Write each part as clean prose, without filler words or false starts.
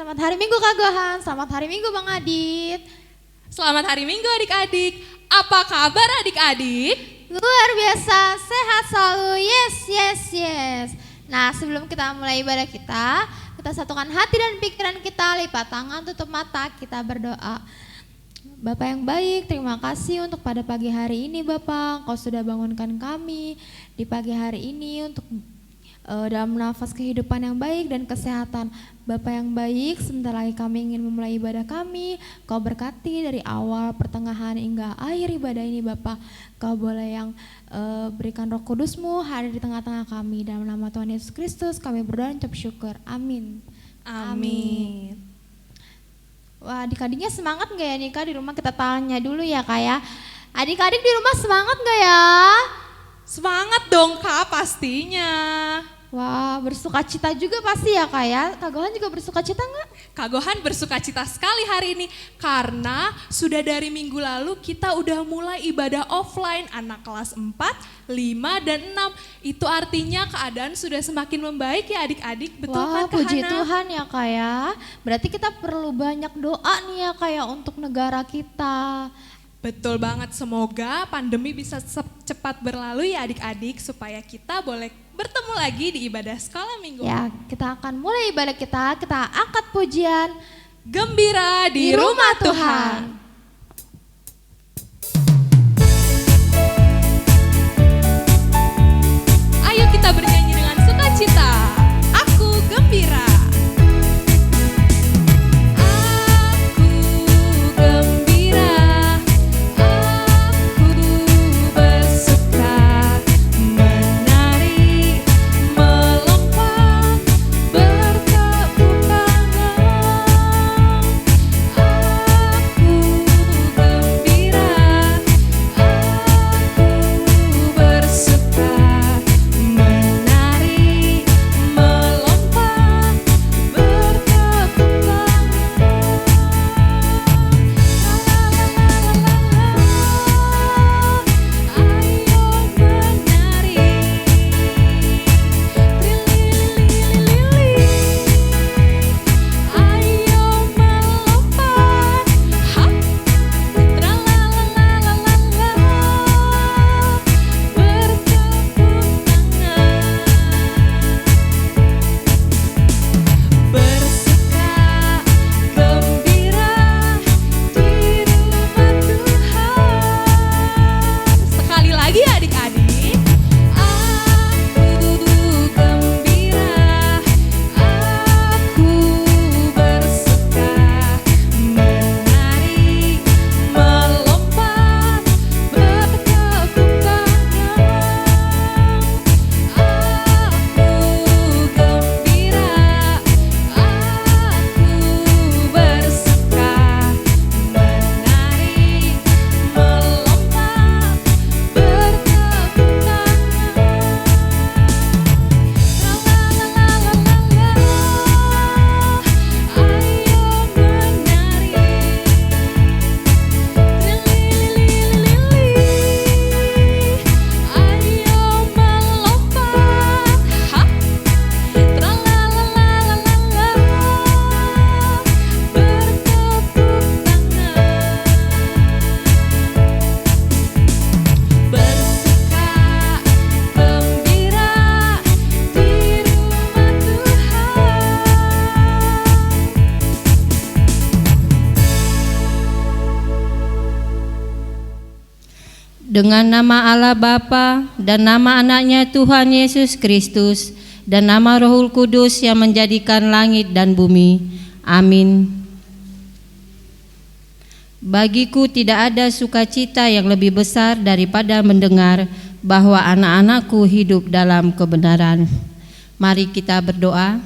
Selamat hari Minggu Kak Gohan, selamat hari Minggu Bang Adit. Selamat hari Minggu adik-adik. Apa kabar adik-adik? Luar biasa, sehat selalu, yes. Nah sebelum kita mulai ibadah kita satukan hati dan pikiran kita, lipat tangan, tutup mata, kita berdoa. Bapak yang baik, terima kasih untuk pada pagi hari ini Bapak, Engkau sudah bangunkan kami di pagi hari ini untuk dalam nafas kehidupan yang baik dan kesehatan. Bapak yang baik, sebentar lagi kami ingin memulai ibadah kami. Kau berkati dari awal, pertengahan hingga akhir ibadah ini Bapak. Kau boleh yang berikan Roh Kudus-Mu hadir di tengah-tengah kami. Dalam nama Tuhan Yesus Kristus kami berdoa dan ucap syukur. Amin. Amin. Wah, adik-adiknya semangat gak ya nih Kak? Di rumah kita tanya dulu ya Kak ya. Adik-adik di rumah semangat gak ya? Semangat dong Kak pastinya. Wah, bersuka cita juga pasti ya Kak ya. Kak Gohan juga bersuka cita gak? Kak Gohan bersuka cita sekali hari ini karena sudah dari minggu lalu kita udah mulai ibadah offline anak kelas 4, 5, dan 6. Itu artinya keadaan sudah semakin membaik ya adik-adik, betul Wah, kan Kak puji Hana? Tuhan ya Kak ya. Berarti kita perlu banyak doa nih ya Kak ya untuk negara kita. Betul banget, semoga pandemi bisa cepat berlalu ya adik-adik supaya kita boleh bertemu lagi di ibadah sekolah minggu. Ya, kita akan mulai ibadah kita angkat pujian Gembira di rumah Tuhan. Ayo kita bernyanyi dengan sukacita. Aku gembira. Dengan nama Allah Bapa dan nama anaknya Tuhan Yesus Kristus dan nama Rohul Kudus yang menjadikan langit dan bumi. Amin. Bagiku tidak ada sukacita yang lebih besar daripada mendengar bahwa anak-anakku hidup dalam kebenaran. Mari kita berdoa.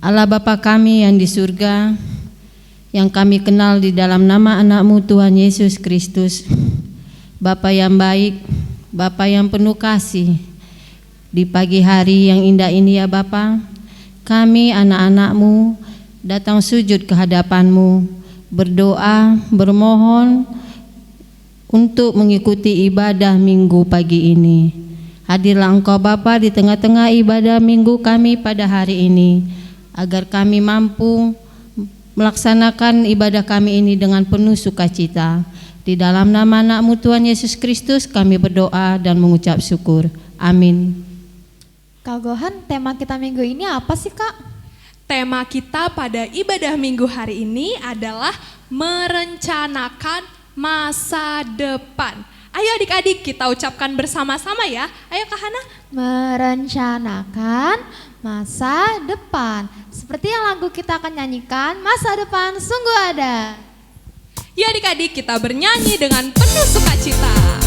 Allah Bapa kami yang di surga, yang kami kenal di dalam nama anak-Mu Tuhan Yesus Kristus, Bapa yang baik, Bapa yang penuh kasih, di pagi hari yang indah ini ya Bapa, kami anak-anak-Mu datang sujud ke hadapan-Mu, berdoa, bermohon untuk mengikuti ibadah minggu pagi ini. Hadirlah Engkau Bapa di tengah-tengah ibadah minggu kami pada hari ini, agar kami mampu melaksanakan ibadah kami ini dengan penuh sukacita. Di dalam nama anak-Mu Tuhan Yesus Kristus kami berdoa dan mengucap syukur. Amin. Kak Gohan, tema kita minggu ini apa sih Kak? Tema kita pada ibadah minggu hari ini adalah merencanakan masa depan. Ayo adik-adik kita ucapkan bersama-sama ya. Ayo Kak Hana. Merencanakan masa depan. Seperti yang lagu kita akan nyanyikan, masa depan sungguh ada. Ya adik-adik kita bernyanyi dengan penuh sukacita.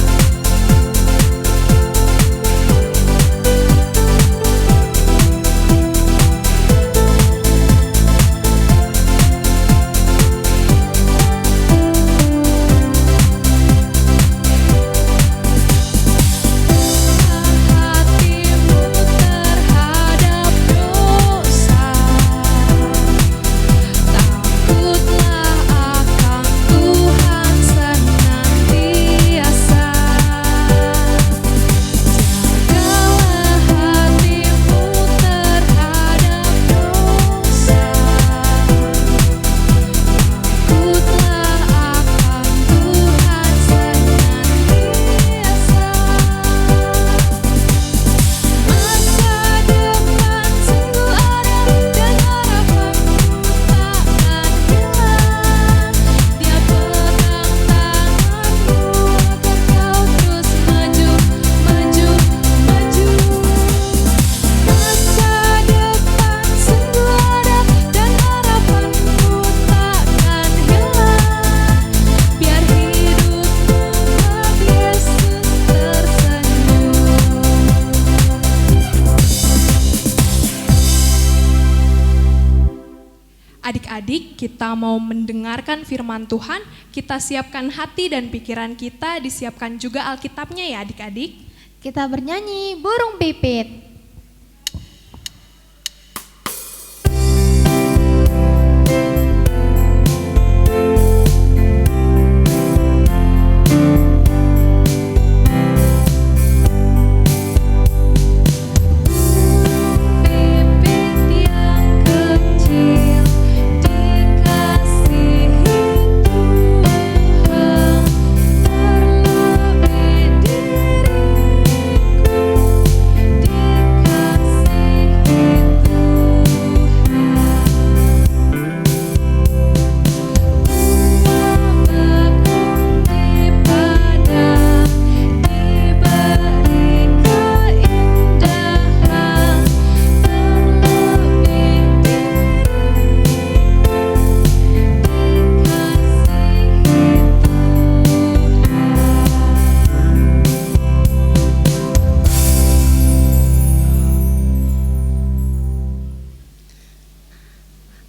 Adik-adik, kita mau mendengarkan firman Tuhan, kita siapkan hati dan pikiran kita, disiapkan juga Alkitabnya ya adik-adik. Kita bernyanyi burung pipit.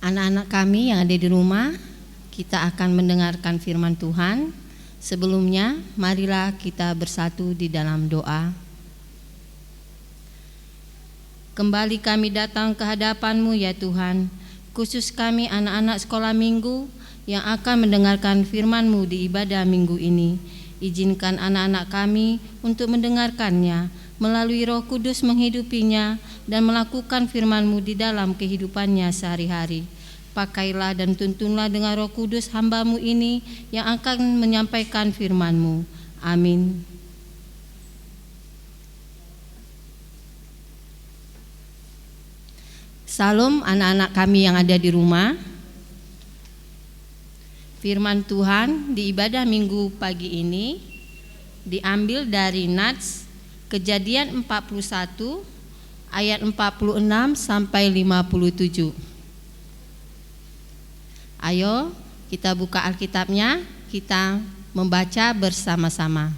Anak-anak kami yang ada di rumah, kita akan mendengarkan firman Tuhan. Sebelumnya, marilah kita bersatu di dalam doa. Kembali kami datang ke hadapan-Mu ya Tuhan, khusus kami anak-anak sekolah minggu yang akan mendengarkan firman-Mu di ibadah minggu ini. Izinkan anak-anak kami untuk mendengarkannya, melalui Roh Kudus menghidupinya dan melakukan firman-Mu di dalam kehidupannya sehari-hari. Pakailah dan tuntunlah dengan Roh Kudus hamba-Mu ini yang akan menyampaikan firman-Mu. Amin. Salam anak-anak kami yang ada di rumah. Firman Tuhan di ibadah minggu pagi ini diambil dari Nats Kejadian 41 ayat 46 sampai 57. Ayo kita buka Alkitabnya, kita membaca bersama-sama.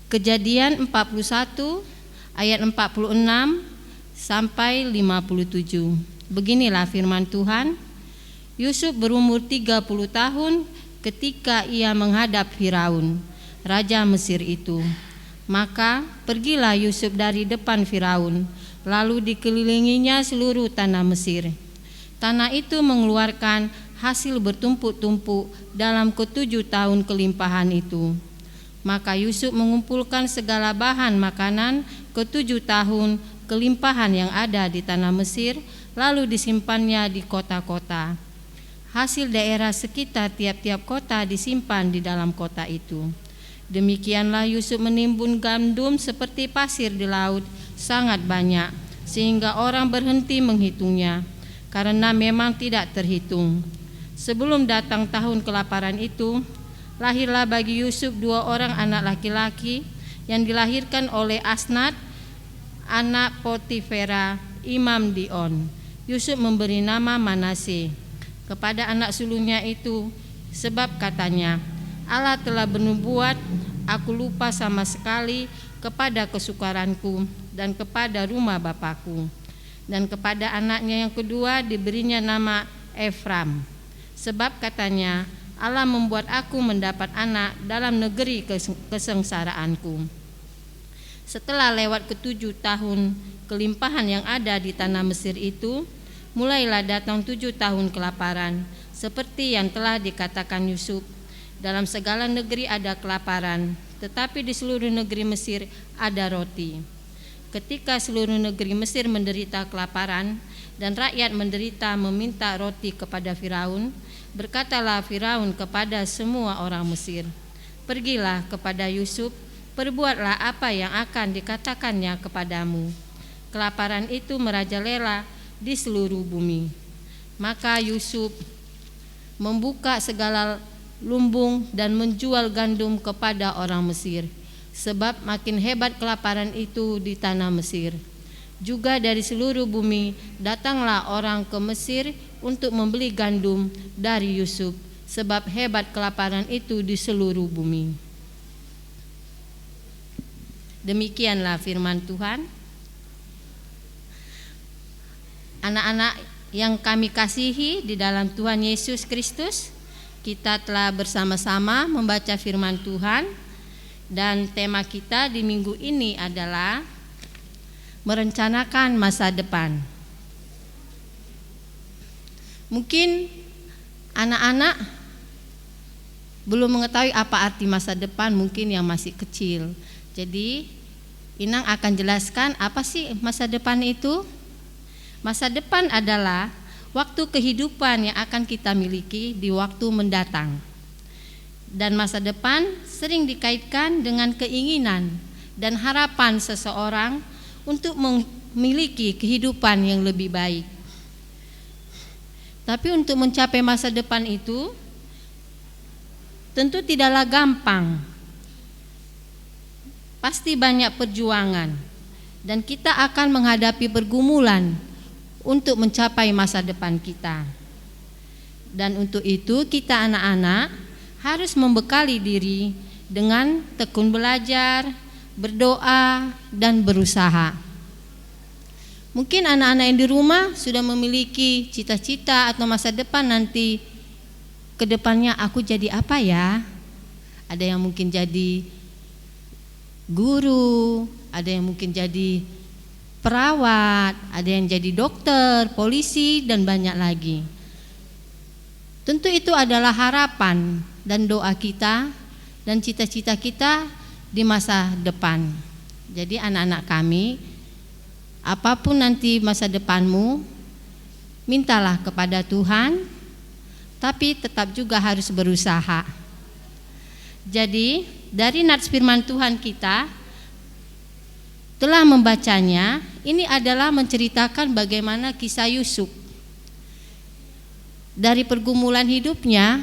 Kejadian 41 ayat 46 sampai 57. Beginilah firman Tuhan. Yusuf berumur 30 tahun ketika ia menghadap Firaun, raja Mesir itu. Maka pergilah Yusuf dari depan Firaun, lalu dikelilinginya seluruh tanah Mesir. Tanah itu mengeluarkan hasil bertumpuk-tumpuk dalam ke-7 tahun kelimpahan itu. Maka Yusuf mengumpulkan segala bahan makanan ke-7 tahun kelimpahan yang ada di tanah Mesir, lalu disimpannya di kota-kota. Hasil daerah sekitar tiap-tiap kota disimpan di dalam kota itu. Demikianlah Yusuf menimbun gandum seperti pasir di laut, sangat banyak, sehingga orang berhenti menghitungnya, karena memang tidak terhitung. Sebelum datang tahun kelaparan itu, lahirlah bagi Yusuf 2 orang anak laki-laki yang dilahirkan oleh Asnat, anak Potifera, imam Dion. Yusuf memberi nama Manase kepada anak sulungnya itu, sebab katanya, Allah telah bernubuat, aku lupa sama sekali kepada kesukaranku dan kepada rumah bapakku. Dan kepada anaknya yang kedua diberinya nama Efram, sebab katanya, Allah membuat aku mendapat anak dalam negeri kesengsaraanku. Setelah lewat ke-7 tahun kelimpahan yang ada di tanah Mesir itu, mulailah datang 7 tahun kelaparan, seperti yang telah dikatakan Yusuf. Dalam segala negeri ada kelaparan, tetapi di seluruh negeri Mesir ada roti. Ketika seluruh negeri Mesir menderita kelaparan dan rakyat menderita meminta roti kepada Firaun, berkatalah Firaun kepada semua orang Mesir, pergilah kepada Yusuf, perbuatlah apa yang akan dikatakannya kepadamu. Kelaparan itu merajalela di seluruh bumi. Maka Yusuf membuka segala lumbung dan menjual gandum kepada orang Mesir, sebab makin hebat kelaparan itu di tanah Mesir. Juga dari seluruh bumi datanglah orang ke Mesir untuk membeli gandum dari Yusuf, sebab hebat kelaparan itu di seluruh bumi. Demikianlah firman Tuhan. Anak-anak yang kami kasihi di dalam Tuhan Yesus Kristus, kita telah bersama-sama membaca firman Tuhan, dan tema kita di minggu ini adalah merencanakan masa depan. Mungkin anak-anak belum mengetahui apa arti masa depan, mungkin yang masih kecil. Jadi Inang akan jelaskan apa sih masa depan itu. Masa depan adalah waktu kehidupan yang akan kita miliki di waktu mendatang. Dan masa depan sering dikaitkan dengan keinginan dan harapan seseorang untuk memiliki kehidupan yang lebih baik. Tapi untuk mencapai masa depan itu tentu tidaklah gampang. Pasti banyak perjuangan, dan kita akan menghadapi pergumulan untuk mencapai masa depan kita. Dan untuk itu kita anak-anak harus membekali diri dengan tekun belajar, berdoa, dan berusaha. Mungkin anak-anak yang di rumah sudah memiliki cita-cita atau masa depan nanti ke depannya, aku jadi apa ya? Ada yang mungkin jadi guru, ada yang mungkin jadi perawat, ada yang jadi dokter, polisi, dan banyak lagi. Tentu itu adalah harapan dan doa kita dan cita-cita kita di masa depan. Jadi anak-anak kami, apapun nanti masa depanmu, mintalah kepada Tuhan, tapi tetap juga harus berusaha. Jadi dari nats firman Tuhan kita telah membacanya, ini adalah menceritakan bagaimana kisah Yusuf. Dari pergumulan hidupnya,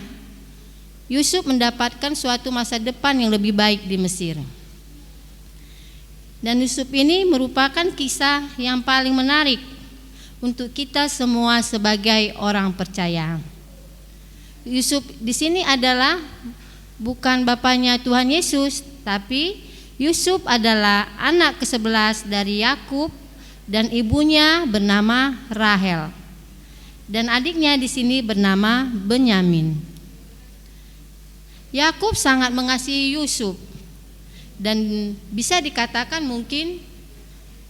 Yusuf mendapatkan suatu masa depan yang lebih baik di Mesir. Dan Yusuf ini merupakan kisah yang paling menarik untuk kita semua sebagai orang percaya. Yusuf di sini adalah bukan bapaknya Tuhan Yesus, tapi Yusuf adalah anak ke-11 dari Yakub dan ibunya bernama Rahel. Dan adiknya di sini bernama Benyamin. Yakub sangat mengasihi Yusuf, dan bisa dikatakan mungkin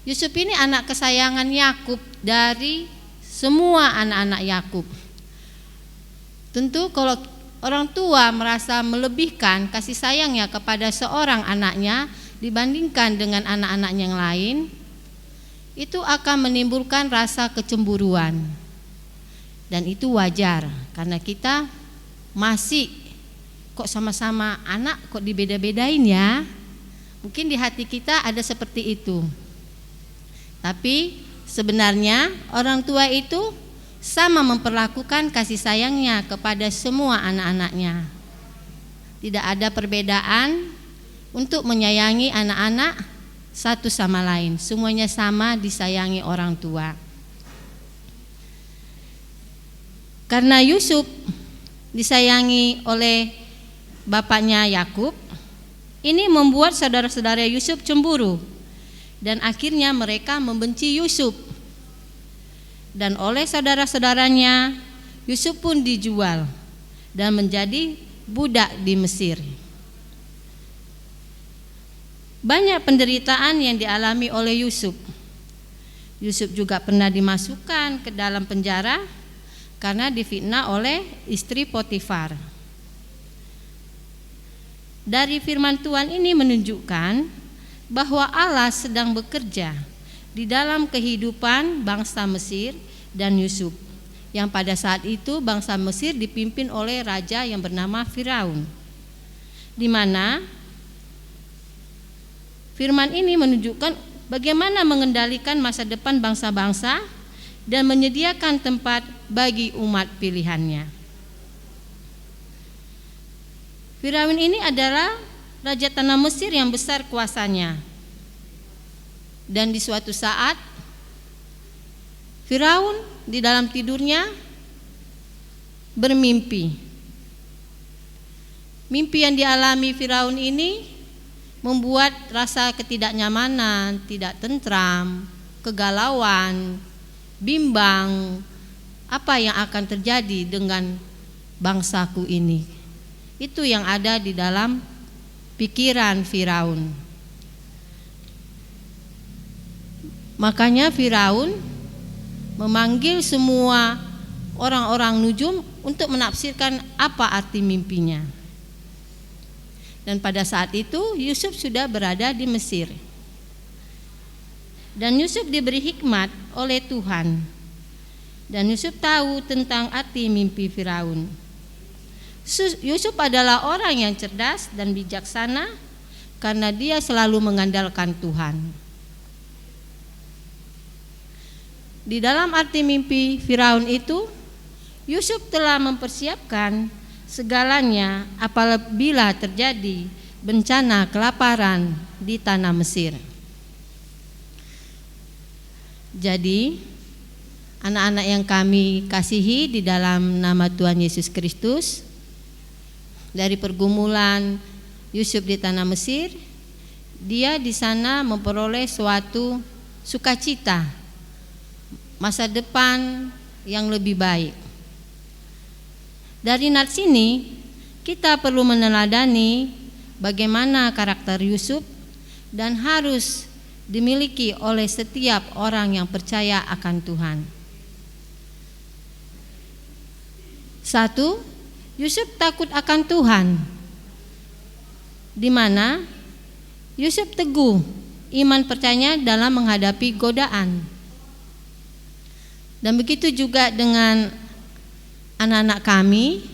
Yusuf ini anak kesayangan Yakub dari semua anak-anak Yakub. Tentu kalau orang tua merasa melebihkan kasih sayangnya kepada seorang anaknya dibandingkan dengan anak-anak yang lain, itu akan menimbulkan rasa kecemburuan. Dan itu wajar karena kita masih kok sama-sama anak kok dibeda-bedain ya. Mungkin di hati kita ada seperti itu. Tapi sebenarnya orang tua itu sama memperlakukan kasih sayangnya kepada semua anak-anaknya. Tidak ada perbedaan untuk menyayangi anak-anak satu sama lain. Semuanya sama disayangi orang tua. Karena Yusuf disayangi oleh bapaknya Yakub, ini membuat saudara-saudara Yusuf cemburu dan akhirnya mereka membenci Yusuf. Dan oleh saudara-saudaranya Yusuf pun dijual dan menjadi budak di Mesir. Banyak penderitaan yang dialami oleh Yusuf. Yusuf juga pernah dimasukkan ke dalam penjara karena difitnah oleh istri Potifar. Dari firman Tuhan ini menunjukkan bahwa Allah sedang bekerja di dalam kehidupan bangsa Mesir dan Yusuf, yang pada saat itu bangsa Mesir dipimpin oleh raja yang bernama Firaun, di mana firman ini menunjukkan bagaimana mengendalikan masa depan bangsa-bangsa dan menyediakan tempat bagi umat pilihannya. Firaun ini adalah raja tanah Mesir yang besar kuasanya. Dan di suatu saat Firaun di dalam tidurnya bermimpi. Mimpi yang dialami Firaun ini membuat rasa ketidaknyamanan, tidak tentram, kegalauan, bimbang, apa yang akan terjadi dengan bangsaku ini. Itu yang ada di dalam pikiran Firaun. Makanya Firaun memanggil semua orang-orang nujum untuk menafsirkan apa arti mimpinya. Dan pada saat itu Yusuf sudah berada di Mesir. Dan Yusuf diberi hikmat oleh Tuhan. Dan Yusuf tahu tentang arti mimpi Firaun. Yusuf adalah orang yang cerdas dan bijaksana karena dia selalu mengandalkan Tuhan. Di dalam arti mimpi Firaun itu, Yusuf telah mempersiapkan segalanya apabila terjadi bencana kelaparan di tanah Mesir. Jadi, anak-anak yang kami kasihi di dalam nama Tuhan Yesus Kristus, dari pergumulan Yusuf di tanah Mesir, dia di sana memperoleh suatu sukacita, masa depan yang lebih baik. Dari nats ini kita perlu meneladani bagaimana karakter Yusuf dan harus dimiliki oleh setiap orang yang percaya akan Tuhan. 1. Yusuf takut akan Tuhan, di mana Yusuf teguh iman percayanya dalam menghadapi godaan. Dan begitu juga dengan anak-anak kami,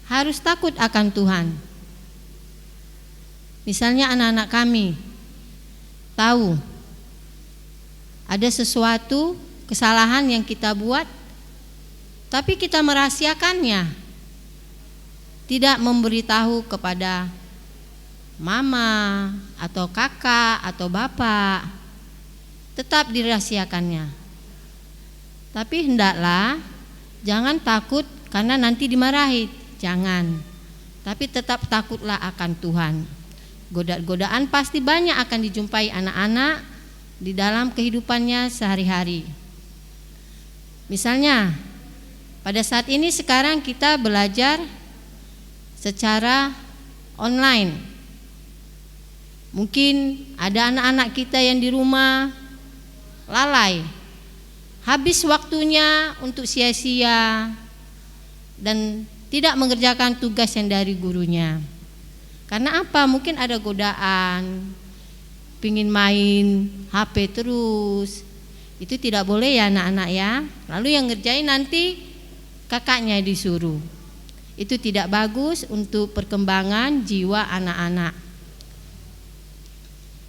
harus takut akan Tuhan. Misalnya anak-anak kami tahu ada sesuatu kesalahan yang kita buat, tapi kita merahasiakannya, tidak memberitahu kepada mama atau kakak atau bapak, tetap dirahasiakannya. Tapi hendaklah jangan takut karena nanti dimarahi, jangan. Tapi tetap takutlah akan Tuhan. Godaan pasti banyak akan dijumpai anak-anak di dalam kehidupannya sehari-hari. Misalnya, pada saat ini sekarang kita belajar secara online. Mungkin ada anak-anak kita yang di rumah lalai, habis waktunya untuk sia-sia dan tidak mengerjakan tugas yang dari gurunya. Karena apa? Mungkin ada godaan, pingin main HP terus. Itu tidak boleh ya anak-anak ya. Lalu yang ngerjain nanti kakaknya disuruh. Itu tidak bagus untuk perkembangan jiwa anak-anak.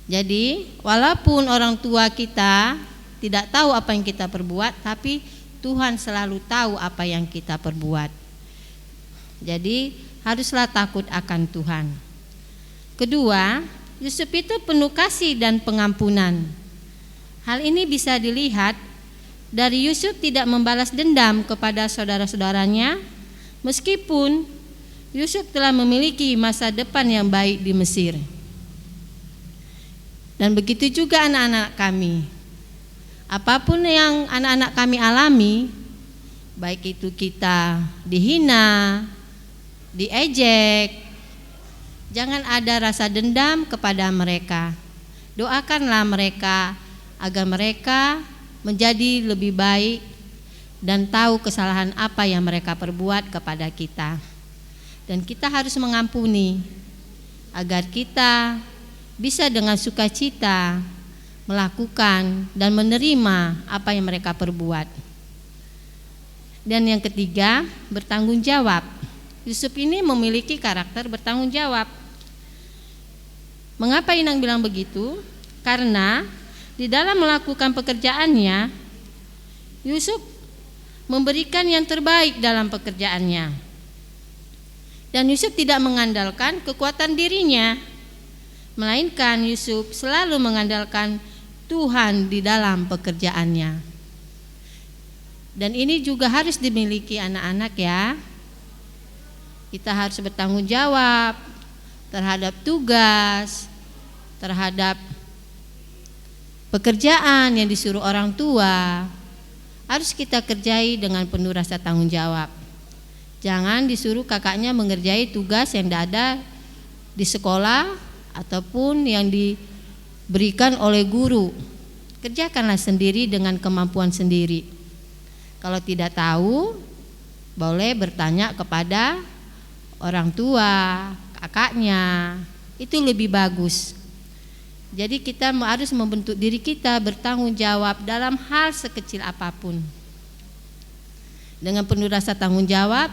Jadi walaupun orang tua kita tidak tahu apa yang kita perbuat, tapi Tuhan selalu tahu apa yang kita perbuat. Jadi haruslah takut akan Tuhan. Kedua, Yusuf itu penuh kasih dan pengampunan. Hal ini bisa dilihat dari Yusuf tidak membalas dendam kepada saudara-saudaranya, meskipun Yusuf telah memiliki masa depan yang baik di Mesir. Dan begitu juga anak-anak kami. Apapun yang anak-anak kami alami, baik itu kita dihina, diejek, jangan ada rasa dendam kepada mereka. Doakanlah mereka agar mereka menjadi lebih baik dan tahu kesalahan apa yang mereka perbuat kepada kita. Dan kita harus mengampuni agar kita bisa dengan sukacita melakukan dan menerima apa yang mereka perbuat. Dan yang ketiga, bertanggung jawab. Yusuf ini memiliki karakter bertanggung jawab. Mengapa Inang bilang begitu? Karena di dalam melakukan pekerjaannya, Yusuf memberikan yang terbaik dalam pekerjaannya. Dan Yusuf tidak mengandalkan kekuatan dirinya, melainkan Yusuf selalu mengandalkan Tuhan di dalam pekerjaannya. Dan ini juga harus dimiliki anak-anak ya. Kita harus bertanggung jawab terhadap tugas, terhadap pekerjaan yang disuruh orang tua. Harus kita kerjai dengan penuh rasa tanggung jawab. Jangan disuruh kakaknya mengerjai tugas yang tidak ada di sekolah ataupun yang diberikan oleh guru. Kerjakanlah sendiri dengan kemampuan sendiri. Kalau tidak tahu, boleh bertanya kepada orang tua, kakaknya. Itu lebih bagus. Jadi kita harus membentuk diri kita bertanggung jawab dalam hal sekecil apapun. Dengan penuh rasa tanggung jawab,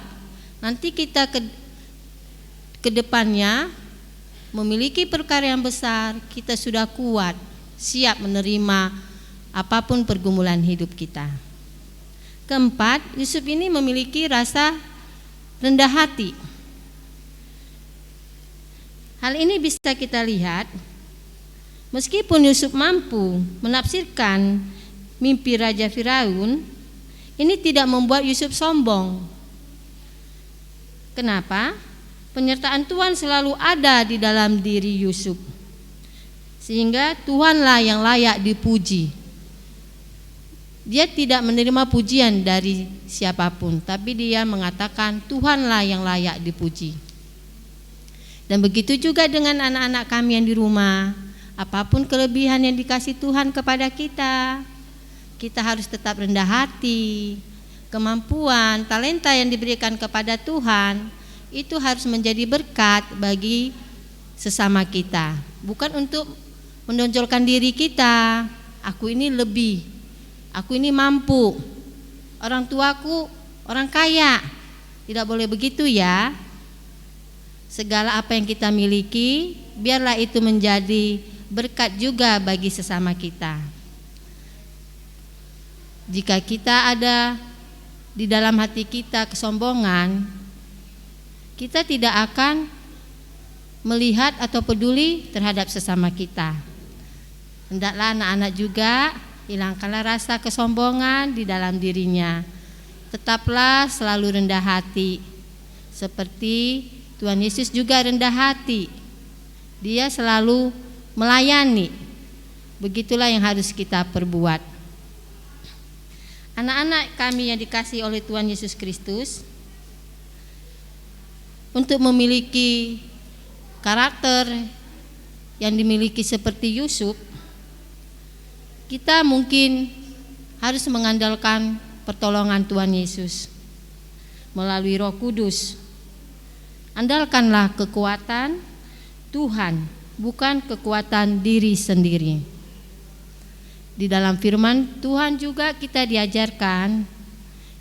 nanti kita ke depannya memiliki perkara yang besar, kita sudah kuat, siap menerima apapun pergumulan hidup kita. Keempat, Yusuf ini memiliki rasa rendah hati. Hal ini bisa kita lihat meskipun Yusuf mampu menafsirkan mimpi Raja Firaun, ini tidak membuat Yusuf sombong. Kenapa? Penyertaan Tuhan selalu ada di dalam diri Yusuf, sehingga Tuhanlah yang layak dipuji. Dia tidak menerima pujian dari siapapun, tapi dia mengatakan Tuhanlah yang layak dipuji. Dan begitu juga dengan anak-anak kami yang di rumah. Apapun kelebihan yang dikasih Tuhan kepada kita, kita harus tetap rendah hati. Kemampuan, talenta yang diberikan kepada Tuhan itu harus menjadi berkat bagi sesama kita. Bukan untuk menonjolkan diri kita, aku ini lebih, aku ini mampu, orang tuaku orang kaya. Tidak boleh begitu ya. Segala apa yang kita miliki, biarlah itu menjadi berkat juga bagi sesama kita. Jika kita ada di dalam hati kita kesombongan, kita tidak akan melihat atau peduli terhadap sesama kita. Hendaklah anak-anak juga hilangkanlah rasa kesombongan di dalam dirinya. Tetaplah selalu rendah hati, seperti Tuhan Yesus juga rendah hati. Dia selalu melayani. Begitulah yang harus kita perbuat. Anak-anak kami yang dikasihi oleh Tuhan Yesus Kristus, untuk memiliki karakter yang dimiliki seperti Yusuf, kita mungkin harus mengandalkan pertolongan Tuhan Yesus. melalui Roh Kudus. Andalkanlah kekuatan Tuhan, bukan kekuatan diri sendiri. Di dalam firman Tuhan juga kita diajarkan,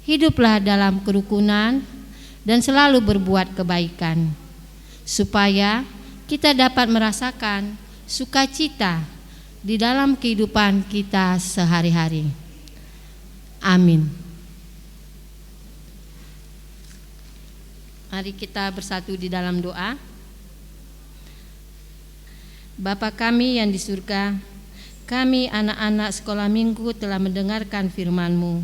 hiduplah dalam kerukunan dan selalu berbuat kebaikan, supaya kita dapat merasakan sukacita di dalam kehidupan kita sehari-hari. Amin. Mari kita bersatu di dalam doa. Bapa kami yang di surga, kami anak-anak sekolah minggu telah mendengarkan firman-Mu,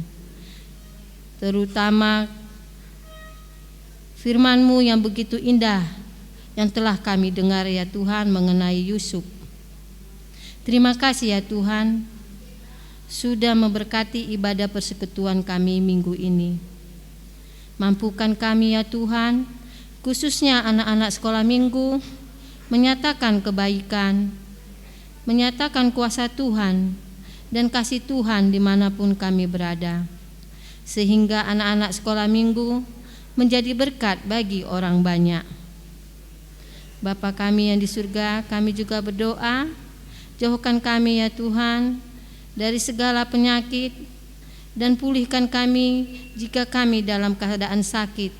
terutama firman-Mu yang begitu indah yang telah kami dengar ya Tuhan mengenai Yusuf. Terima kasih ya Tuhan sudah memberkati ibadah persekutuan kami minggu ini. Mampukan kami ya Tuhan, khususnya anak-anak sekolah minggu, menyatakan kebaikan, menyatakan kuasa Tuhan dan kasih Tuhan dimanapun kami berada, sehingga anak-anak sekolah minggu menjadi berkat bagi orang banyak. Bapa kami yang di surga, kami juga berdoa, jauhkan kami ya Tuhan dari segala penyakit dan pulihkan kami jika kami dalam keadaan sakit.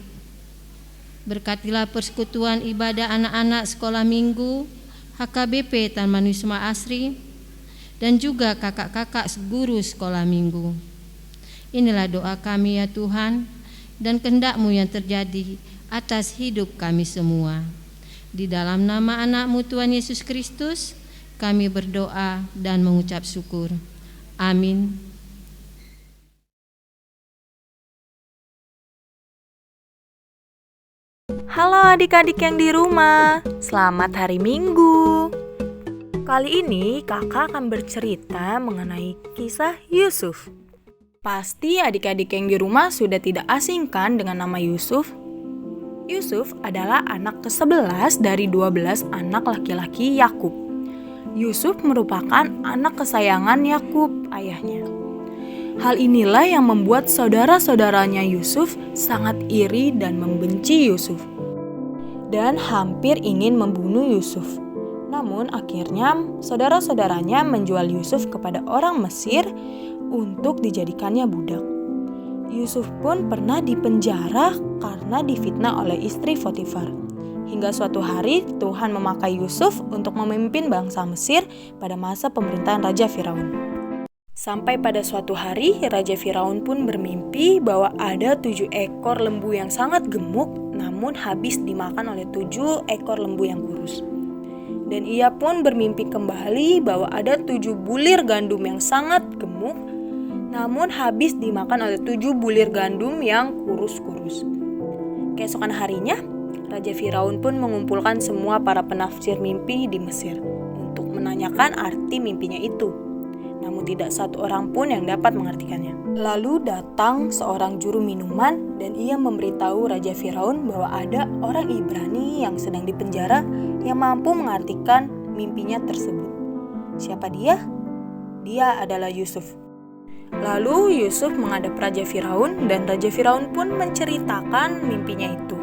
Berkatilah persekutuan ibadah anak-anak sekolah minggu HKBP Taman Wisma Asri dan juga kakak-kakak guru sekolah minggu. Inilah doa kami ya Tuhan, dan kehendak-Mu yang terjadi atas hidup kami semua. Di dalam nama anak-Mu Tuhan Yesus Kristus, kami berdoa dan mengucap syukur. Amin. Halo adik-adik yang di rumah, selamat hari Minggu. Kali ini kakak akan bercerita mengenai kisah Yusuf. Pasti adik-adik yang di rumah sudah tidak asing kan dengan nama Yusuf? Yusuf adalah anak ke-11 dari 12 anak laki-laki Yakub. Yusuf merupakan anak kesayangan Yakub, ayahnya. Hal inilah yang membuat saudara-saudaranya Yusuf sangat iri dan membenci Yusuf, dan hampir ingin membunuh Yusuf. Namun akhirnya saudara-saudaranya menjual Yusuf kepada orang Mesir untuk dijadikannya budak. Yusuf pun pernah dipenjara karena difitnah oleh istri Potifar. Hingga suatu hari Tuhan memakai Yusuf untuk memimpin bangsa Mesir pada masa pemerintahan Raja Firaun. Sampai pada suatu hari, Raja Firaun pun bermimpi bahwa ada 7 ekor lembu yang sangat gemuk, namun habis dimakan oleh 7 ekor lembu yang kurus. Dan ia pun bermimpi kembali bahwa ada 7 bulir gandum yang sangat gemuk, namun habis dimakan oleh 7 bulir gandum yang kurus-kurus. Keesokan harinya, Raja Firaun pun mengumpulkan semua para penafsir mimpi di Mesir untuk menanyakan arti mimpinya itu. Namun tidak satu orang pun yang dapat mengartikannya. Lalu datang seorang juru minuman dan ia memberitahu Raja Firaun bahwa ada orang Ibrani yang sedang dipenjara yang mampu mengartikan mimpinya tersebut. Siapa dia? Dia adalah Yusuf. Lalu Yusuf menghadap Raja Firaun dan Raja Firaun pun menceritakan mimpinya itu.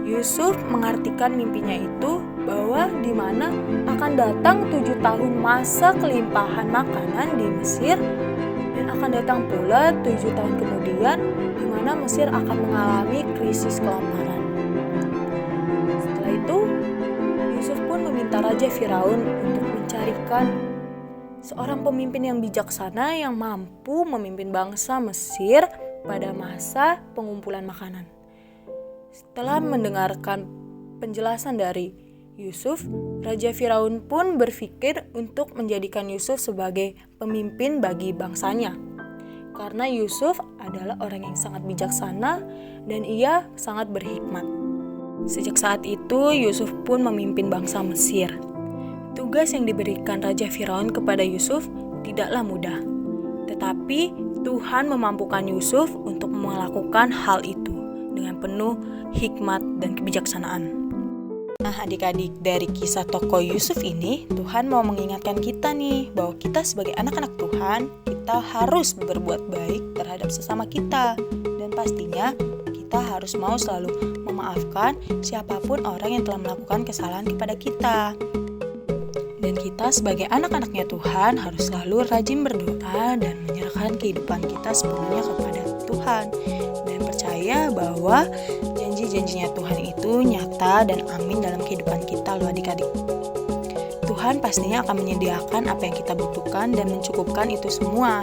Yusuf mengartikan mimpinya itu bahwa di mana akan datang 7 tahun masa kelimpahan makanan di Mesir, dan akan datang pula 7 tahun kemudian di mana Mesir akan mengalami krisis kelaparan. Setelah itu, Yusuf pun meminta Raja Firaun untuk mencarikan seorang pemimpin yang bijaksana yang mampu memimpin bangsa Mesir pada masa pengumpulan makanan. Setelah mendengarkan penjelasan dari Yusuf, Raja Firaun pun berpikir untuk menjadikan Yusuf sebagai pemimpin bagi bangsanya. Karena Yusuf adalah orang yang sangat bijaksana dan ia sangat berhikmat. Sejak saat itu, Yusuf pun memimpin bangsa Mesir. Tugas yang diberikan Raja Firaun kepada Yusuf tidaklah mudah. Tetapi Tuhan memampukan Yusuf untuk melakukan hal itu dengan penuh hikmat dan kebijaksanaan. Nah adik-adik, dari kisah tokoh Yusuf ini, Tuhan mau mengingatkan kita nih bahwa kita sebagai anak-anak Tuhan, kita harus berbuat baik terhadap sesama kita. Dan pastinya kita harus mau selalu memaafkan siapapun orang yang telah melakukan kesalahan kepada kita. Dan kita sebagai anak-anaknya Tuhan harus selalu rajin berdoa dan menyerahkan kehidupan kita sepenuhnya kepada Tuhan. Dan percaya bahwa janji-janjinya Tuhan itu nyata dan amin dalam kehidupan kita loh adik-adik. Tuhan pastinya akan menyediakan apa yang kita butuhkan dan mencukupkan itu semua.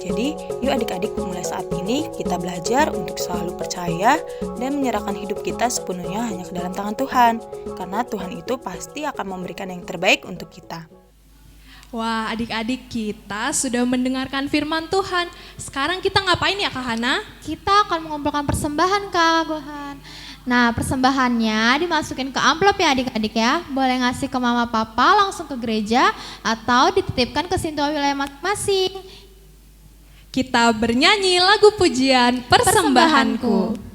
Jadi, yuk adik-adik mulai saat ini kita belajar untuk selalu percaya dan menyerahkan hidup kita sepenuhnya hanya ke dalam tangan Tuhan. Karena Tuhan itu pasti akan memberikan yang terbaik untuk kita. Wah, adik-adik, kita sudah mendengarkan firman Tuhan. Sekarang kita ngapain ya Kak Hana? Kita akan mengumpulkan persembahan Kak Gohan. Nah, persembahannya dimasukin ke amplop ya adik-adik ya. Boleh ngasih ke mama papa langsung ke gereja atau dititipkan ke sintua wilayah masing-masing. Kita bernyanyi lagu pujian Persembahanku.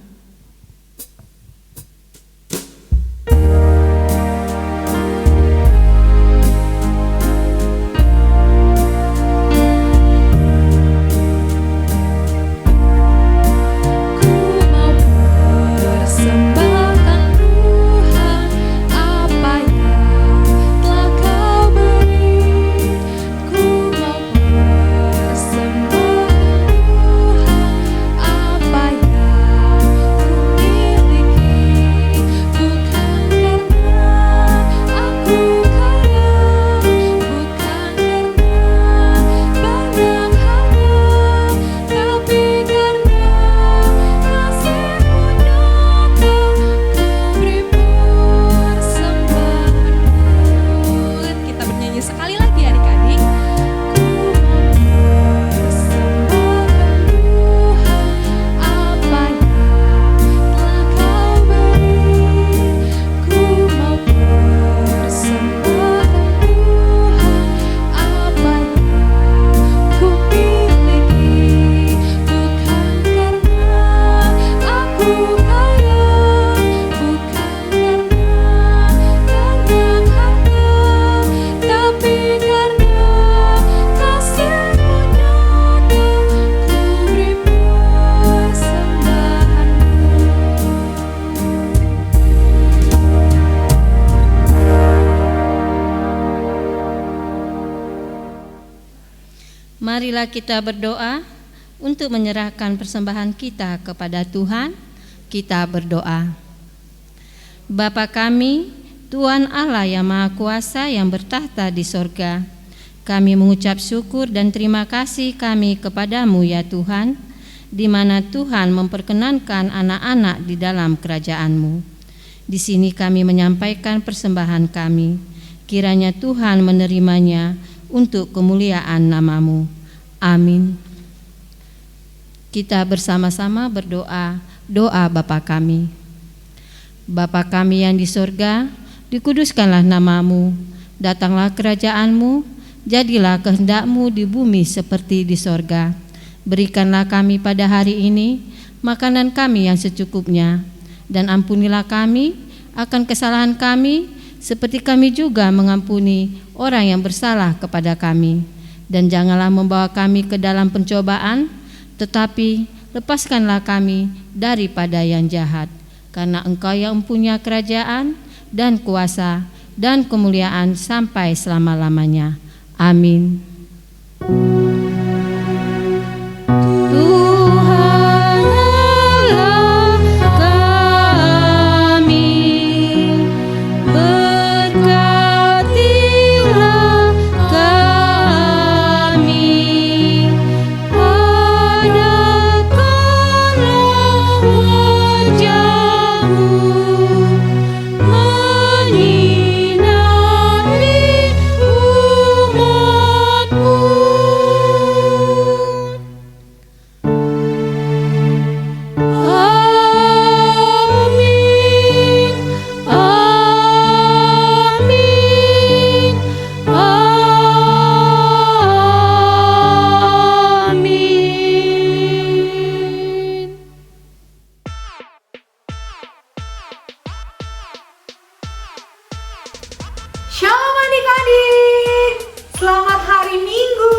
Marilah kita berdoa untuk menyerahkan persembahan kita kepada Tuhan. Kita berdoa. Bapa kami, Tuhan Allah yang Maha Kuasa yang bertahta di sorga, kami mengucap syukur dan terima kasih kami kepadamu ya Tuhan, di mana Tuhan memperkenankan anak-anak di dalam kerajaan-Mu. Di sini kami menyampaikan persembahan kami, kiranya Tuhan menerimanya untuk kemuliaan nama-Mu. Amin. Kita bersama-sama berdoa, doa Bapa kami. Bapa kami yang di sorga, dikuduskanlah nama-Mu, datanglah kerajaan-Mu, jadilah kehendak-Mu di bumi seperti di sorga. Berikanlah kami pada hari ini makanan kami yang secukupnya, dan ampunilah kami akan kesalahan kami, seperti kami juga mengampuni orang yang bersalah kepada kami. Dan janganlah membawa kami ke dalam pencobaan, tetapi lepaskanlah kami daripada yang jahat. Karena Engkau yang mempunyai kerajaan dan kuasa dan kemuliaan sampai selama-lamanya. Amin. Shalom adik-adik, selamat hari Minggu.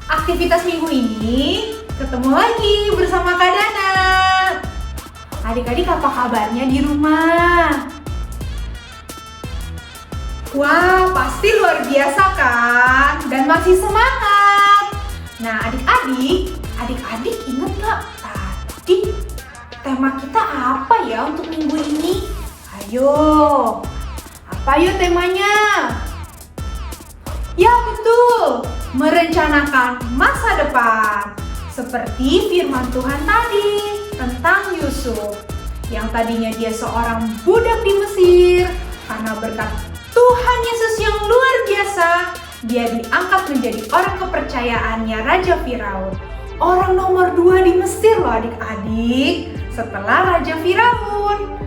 Aktivitas minggu ini ketemu lagi bersama Kak Dana. Adik-adik apa kabarnya di rumah? Wah, pasti luar biasa kan? Dan masih semangat. Nah, adik-adik inget gak tadi tema kita apa ya untuk minggu ini? Ayo, apa yuk temanya? Ya betul, merencanakan masa depan. Seperti firman Tuhan tadi tentang Yusuf, yang tadinya dia seorang budak di Mesir, karena berkat Tuhan Yesus yang luar biasa, dia diangkat menjadi orang kepercayaannya Raja Firaun. Orang nomor 2 di Mesir loh adik-adik, setelah Raja Firaun.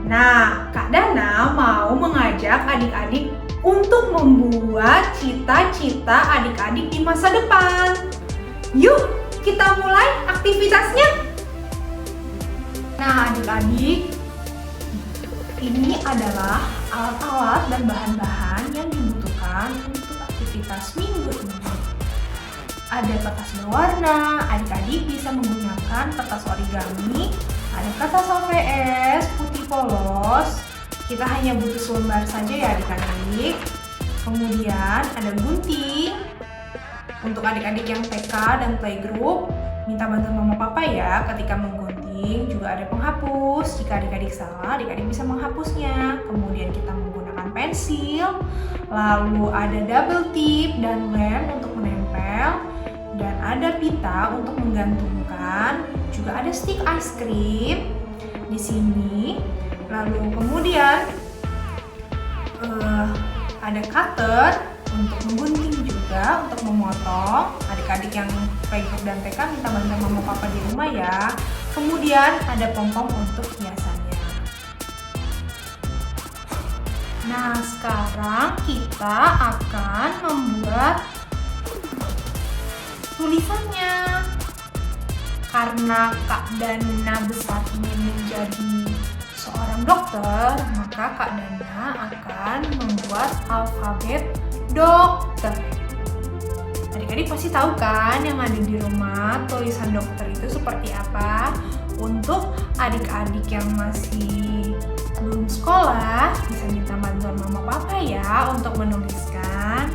Nah, Kak Dana mau mengajak adik-adik untuk membuat cita-cita adik-adik di masa depan. Yuk, kita mulai aktivitasnya. Nah, adik-adik, ini adalah alat-alat dan bahan-bahan yang dibutuhkan untuk aktivitas minggu ini. Ada kertas berwarna, adik-adik bisa menggunakan kertas origami, ada kertas OVS putih polos. Kita hanya butuh selembar saja ya adik-adik. Kemudian ada gunting. Untuk adik-adik yang TK dan playgroup, minta bantuan mama papa ya ketika menggunting. Juga ada penghapus, jika adik-adik salah, adik-adik bisa menghapusnya. Kemudian kita menggunakan pensil, lalu ada double tip dan lem untuk menempel, dan ada pita untuk menggantungkan. Juga ada stick ice cream di sini. Lalu kemudian ada cutter untuk menggunting juga, untuk memotong. Adik-adik yang playgroup dan TK minta bantuan mama papa di rumah ya. Kemudian ada pom-pom untuk hiasannya. Nah, sekarang kita akan membuat tulisannya. Karena Kak Dana besar ingin menjadi seorang dokter, maka Kak Dana akan membuat alfabet dokter. Adik-adik pasti tahu kan yang ada di rumah tulisan dokter itu seperti apa. Untuk adik-adik yang masih belum sekolah, bisa minta bantuan mama papa ya untuk menuliskan.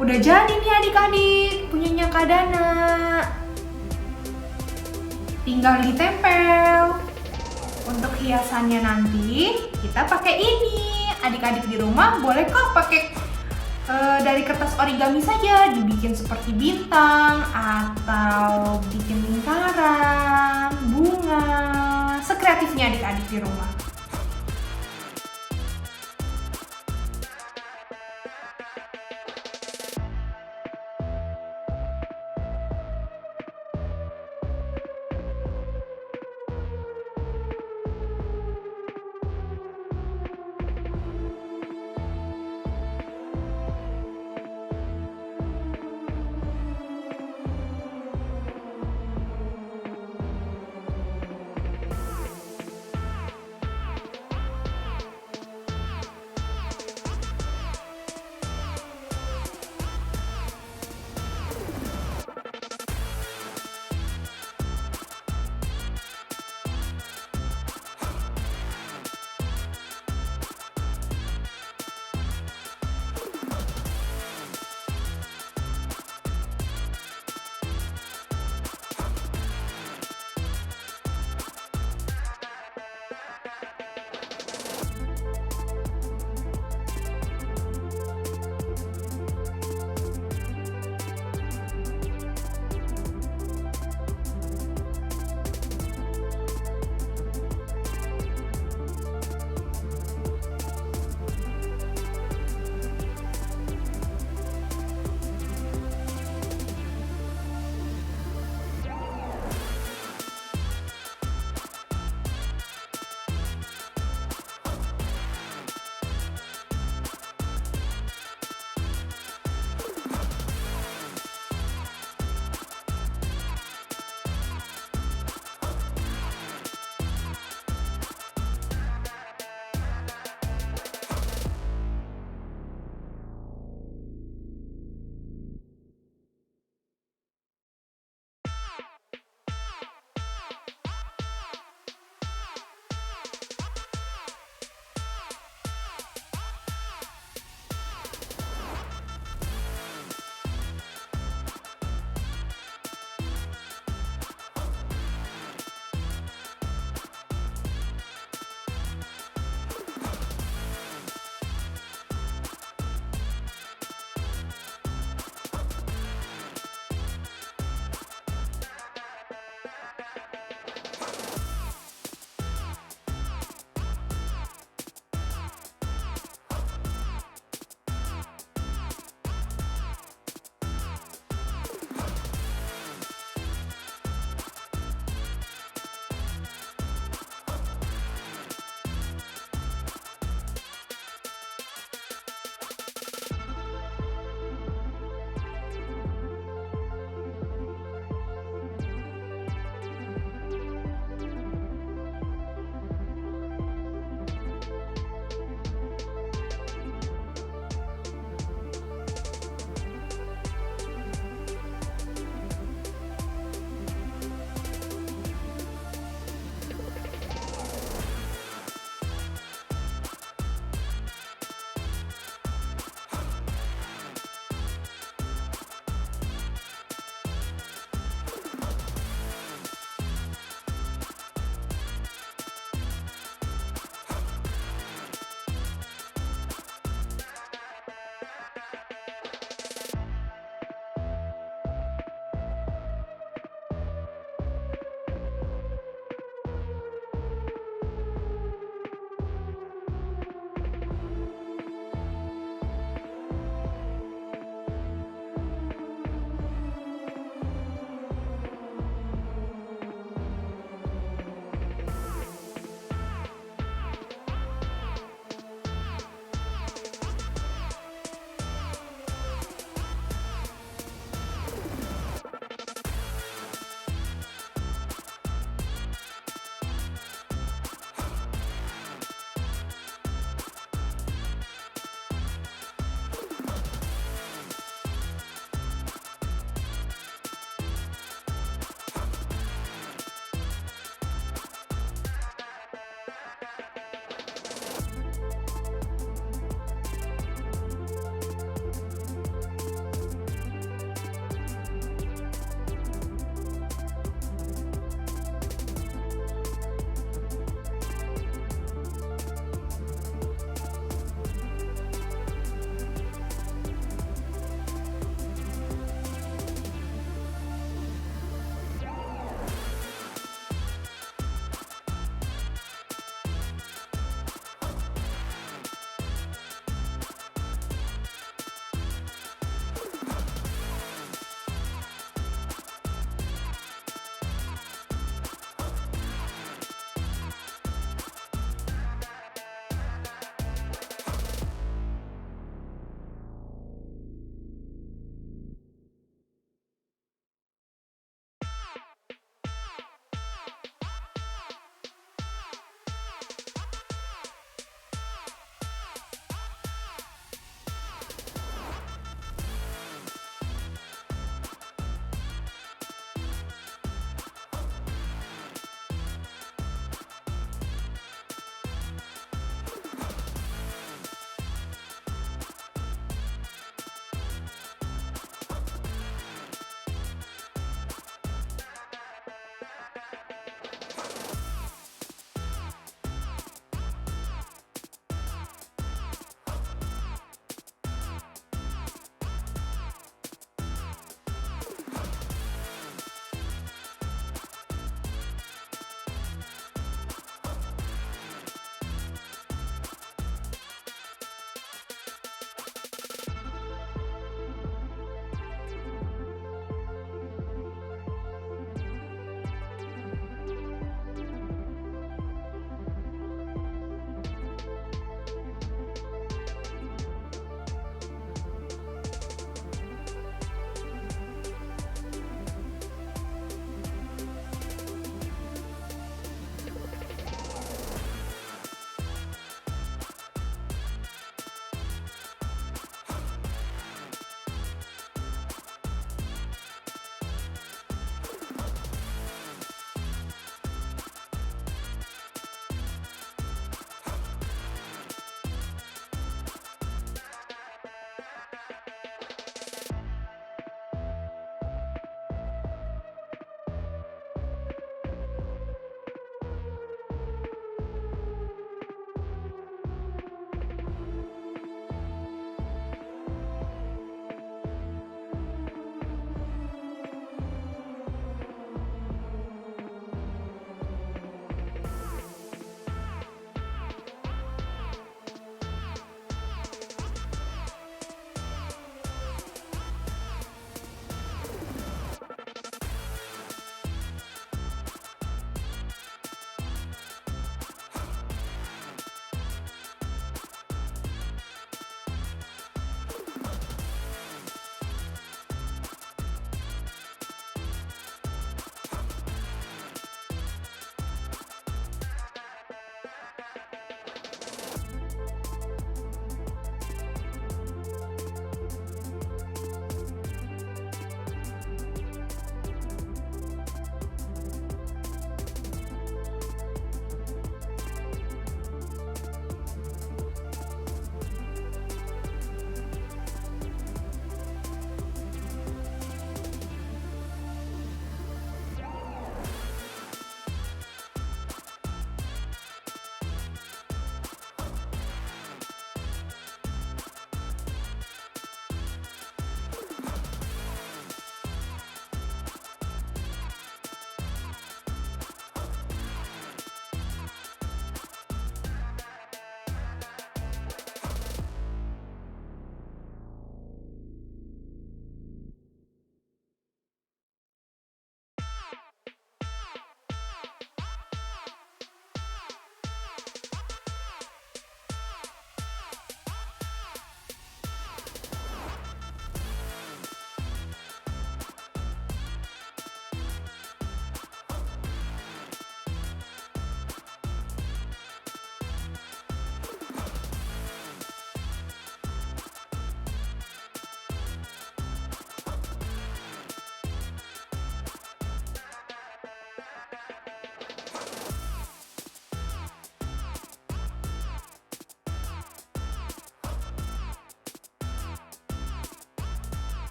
Udah jadi nih adik-adik, punyanya Kak Dana. Tinggal ditempel. Untuk hiasannya nanti kita pakai ini. Adik-adik di rumah boleh kok pakai dari kertas origami saja, dibikin seperti bintang atau bikin lingkaran, bunga, sekreatifnya adik-adik di rumah.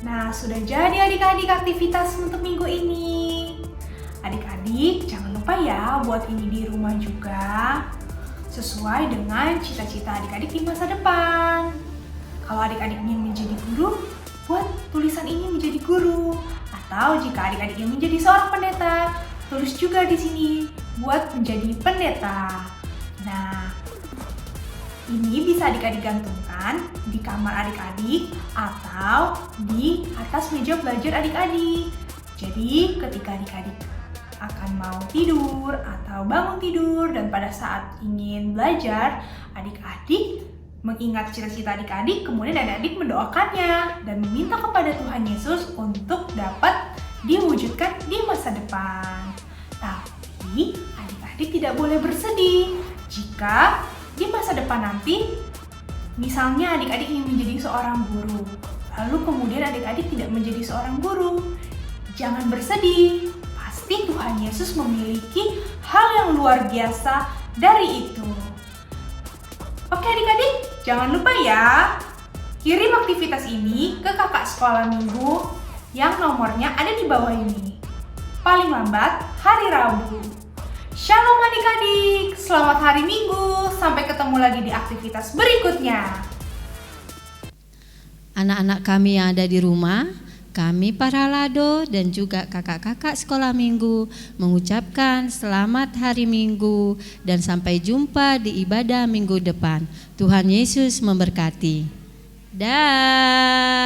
Nah, sudah jadi adik-adik aktivitas untuk minggu ini. Adik-adik, jangan lupa ya buat ini di rumah juga. Sesuai dengan cita-cita adik-adik di masa depan. Kalau adik-adik ingin menjadi guru, buat tulisan ini menjadi guru. Atau jika adik-adik ingin menjadi seorang pendeta, tulis juga di sini buat menjadi pendeta. Nah, ini bisa adik-adik gantungkan di kamar adik-adik atau di atas meja belajar adik-adik. Jadi ketika adik-adik akan mau tidur atau bangun tidur dan pada saat ingin belajar, adik-adik mengingat cita-cita adik-adik, kemudian adik-adik mendoakannya dan meminta kepada Tuhan Yesus untuk dapat diwujudkan di masa depan. Tapi adik-adik tidak boleh bersedih jika di masa depan nanti, misalnya adik-adik ingin menjadi seorang guru, lalu kemudian adik-adik tidak menjadi seorang guru. Jangan bersedih, pasti Tuhan Yesus memiliki hal yang luar biasa dari itu. Oke adik-adik, jangan lupa ya, kirim aktivitas ini ke kakak sekolah minggu yang nomornya ada di bawah ini. Paling lambat hari Rabu. Shalom adik-adik, selamat hari Minggu, sampai ketemu lagi di aktivitas berikutnya. Anak-anak kami yang ada di rumah, kami para Lado dan juga kakak-kakak sekolah minggu mengucapkan selamat hari Minggu dan sampai jumpa di ibadah minggu depan. Tuhan Yesus memberkati. Dah.